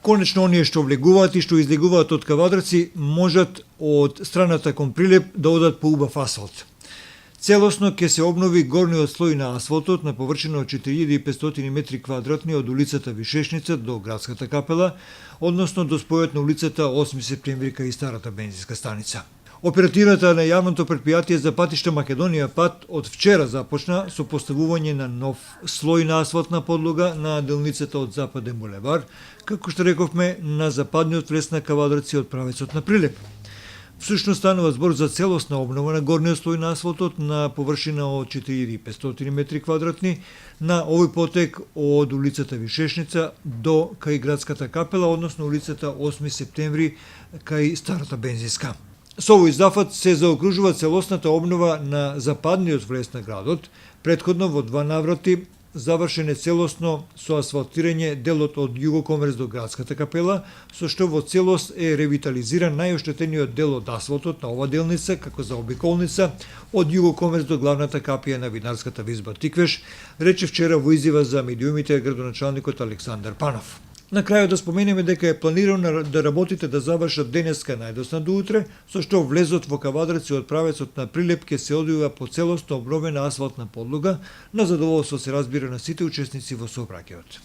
Конечно, оние што влегуваат и што излегуваат од Кавадарци можат од страната кон Прилеп да одат по убав асфалт. Целосно ќе се обнови горниот слој на асфалтот на површина од 4500 метри квадратни од улицата Вишешница до градската капела, односно до спојот на улицата 8 септември кај старата бензинска станица. Оперативната на јавното претпријатие за патишта Македонија пат од вчера започна со поставување на нов слој на асфалтна подлога на делницата од Западен булевар, како што рековме, на западниот влез на Кавадарци од правецот на Прилеп. Всушност станува збор за целосна обнова на горниот слој на асфалтот на површина од 4500 метри квадратни на овој потек од улицата Вишешница до кај градската капела, односно улицата 8 септември кај старата бензинска. Со овој зафат се заокружува целосната обнова на западниот влез на градот, претходно во два наврати завршен е целосно со асфалтирање делот од Југокомерс до градската капела, со што во целост е ревитализиран најоштетениот дел од асфалтот на ова делница, како за обиколница од Југокомерс до главната капија на винарската визба Тиквеш, рече вчера во изјава за медиумите градоначалникот Александар Панов. На крајот да споменеме дека е планирано да работите да завршат денеска најдосна до утре, со што влезот во Кавадарци од правецот на Прилеп ќе се одвива по целосно обновена асфалтна подлога, на задоволство се разбира на сите учесници во сообраќајот.